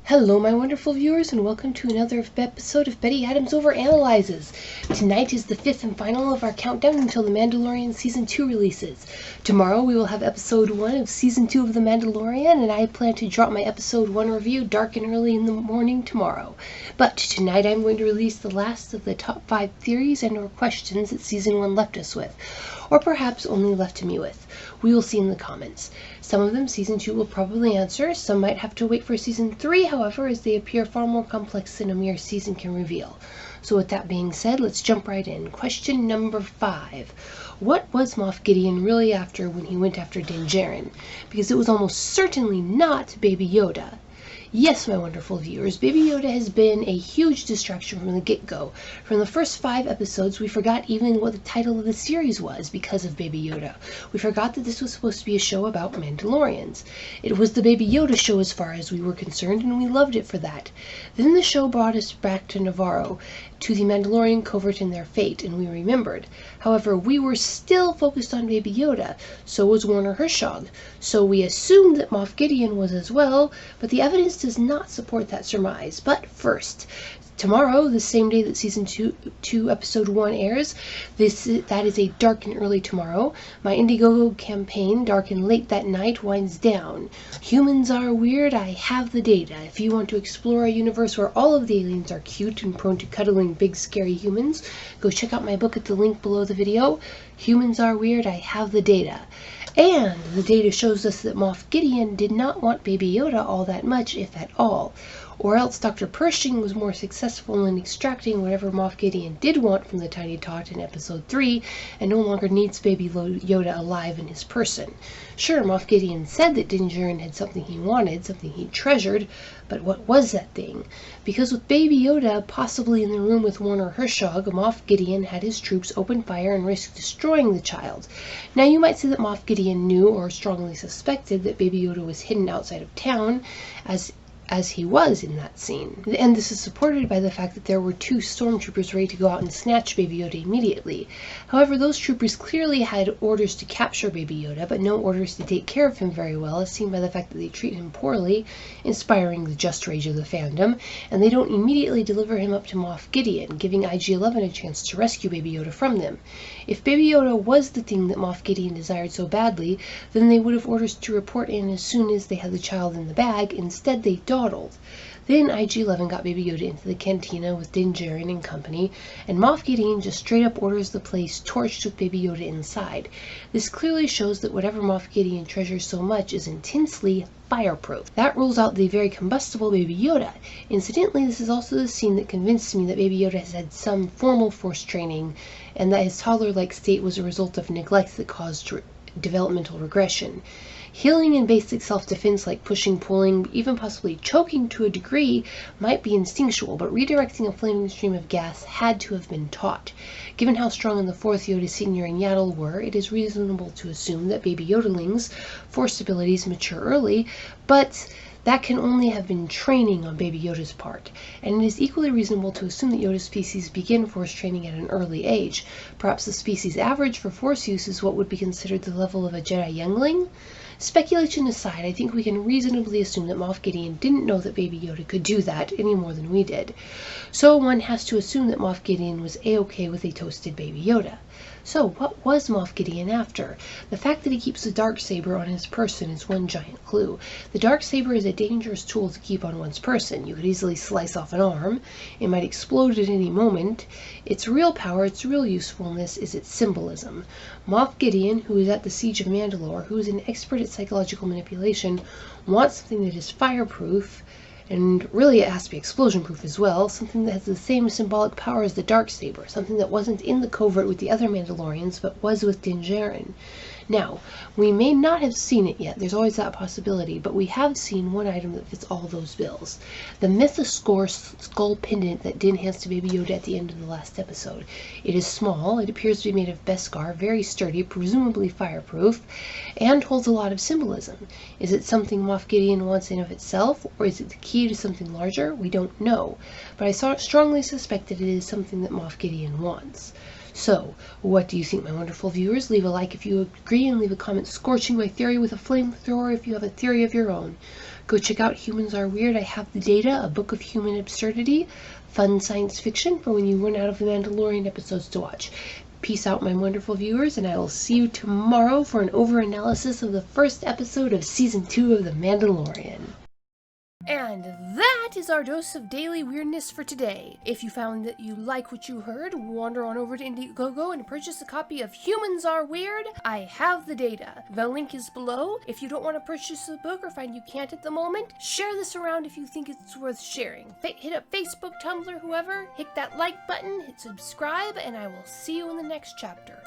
Hello my wonderful viewers, and welcome to another episode of Betty Adams Overanalyzes. Tonight is the 5th and final of our countdown until the Mandalorian Season 2 releases. Tomorrow we will have Episode 1 of Season 2 of the Mandalorian, and I plan to drop my Episode 1 review dark and early in the morning tomorrow. But tonight I'm going to release the last of the top 5 theories and or questions that Season 1 left us with, or perhaps only left to me with. We will see in the comments. Some of them Season 2 will probably answer, some might have to wait for Season 3, however, as they appear far more complex than a mere season can reveal. So with that being said, let's jump right in. Question number 5. What was Moff Gideon really after when he went after Din Djarin? Because it was almost certainly not Baby Yoda. Yes, my wonderful viewers, Baby Yoda has been a huge distraction from the get-go. From the first 5 episodes, we forgot even what the title of the series was because of Baby Yoda. We forgot that this was supposed to be a show about Mandalorians. It was the Baby Yoda show as far as we were concerned, and we loved it for that. Then the show brought us back to Navarro, to the Mandalorian covert and their fate, and we remembered. However, we were still focused on Baby Yoda, so was Werner Herzog, so we assumed that Moff Gideon was as well, but the evidence does not support that surmise. But first, tomorrow, the same day that Season 2 Episode 1 airs, that is a dark and early tomorrow, my Indiegogo campaign, Dark and Late That Night, winds down. Humans are weird, I have the data. If you want to explore a universe where all of the aliens are cute and prone to cuddling big scary humans, go check out my book at the link below the video. Humans are weird, I have the data. And the data shows us that Moff Gideon did not want Baby Yoda all that much, if at all. Or else Dr. Pershing was more successful in extracting whatever Moff Gideon did want from the tiny tot in Episode 3, and no longer needs Baby Yoda alive in his person. Sure, Moff Gideon said that Din Djarin had something he wanted, something he treasured, but what was that thing? Because with Baby Yoda possibly in the room with Werner Herzog, Moff Gideon had his troops open fire and risk destroying the child. Now you might say that Moff Gideon knew or strongly suspected that Baby Yoda was hidden outside of town, as he was in that scene. And this is supported by the fact that there were 2 stormtroopers ready to go out and snatch Baby Yoda immediately. However, those troopers clearly had orders to capture Baby Yoda, but no orders to take care of him very well, as seen by the fact that they treat him poorly, inspiring the just rage of the fandom, and they don't immediately deliver him up to Moff Gideon, giving IG-11 a chance to rescue Baby Yoda from them. If Baby Yoda was the thing that Moff Gideon desired so badly, then they would have orders to report in as soon as they had the child in the bag. Instead, they dawdled. Then IG-11 got Baby Yoda into the cantina with Din Djarin and company, and Moff Gideon just straight up orders the place torched with Baby Yoda inside. This clearly shows that whatever Moff Gideon treasures so much is intensely fireproof. That rules out the very combustible Baby Yoda. Incidentally, this is also the scene that convinced me that Baby Yoda has had some formal force training, and that his toddler-like state was a result of neglect that caused developmental regression. Healing and basic self-defense like pushing, pulling, even possibly choking to a degree might be instinctual, but redirecting a flaming stream of gas had to have been taught. Given how strong in the 4th Yoda Senior and Yaddle were, it is reasonable to assume that Baby Yodelings' force abilities mature early, but that can only have been training on Baby Yoda's part, and it is equally reasonable to assume that Yoda's species begin force training at an early age. Perhaps the species average for force use is what would be considered the level of a Jedi youngling? Speculation aside, I think we can reasonably assume that Moff Gideon didn't know that Baby Yoda could do that any more than we did. So one has to assume that Moff Gideon was a-okay with a toasted Baby Yoda. So what was Moff Gideon after? The fact that he keeps the Darksaber on his person is one giant clue. The Darksaber is a dangerous tool to keep on one's person. You could easily slice off an arm. It might explode at any moment. Its real power, its real usefulness is its symbolism. Moff Gideon, who is at the Siege of Mandalore, who is an expert at psychological manipulation, wants something that is fireproof, and really it has to be explosion-proof as well, something that has the same symbolic power as the Darksaber, something that wasn't in the covert with the other Mandalorians, but was with Din Djarin. Now, we may not have seen it yet, there's always that possibility, but we have seen one item that fits all those bills. The Mythoscore skull pendant that Din hands to Baby Yoda at the end of the last episode. It is small, it appears to be made of Beskar, very sturdy, presumably fireproof, and holds a lot of symbolism. Is it something Moff Gideon wants in of itself, or is it the key to something larger? We don't know, but I strongly suspect that it is something that Moff Gideon wants. So, what do you think, my wonderful viewers? Leave a like if you agree, and leave a comment scorching my theory with a flamethrower if you have a theory of your own. Go check out Humans Are Weird, I Have the Data, a book of human absurdity, fun science fiction for when you run out of the Mandalorian episodes to watch. Peace out, my wonderful viewers, and I will see you tomorrow for an over-analysis of the first episode of Season 2 of The Mandalorian. And that is our dose of daily weirdness for today. If you found that you like what you heard, wander on over to Indiegogo and purchase a copy of Humans Are Weird, I Have the Data. The link is below. If you don't want to purchase the book or find you can't at the moment, share this around if you think it's worth sharing. Hit up Facebook, Tumblr, whoever, hit that like button, hit subscribe, and I will see you in the next chapter.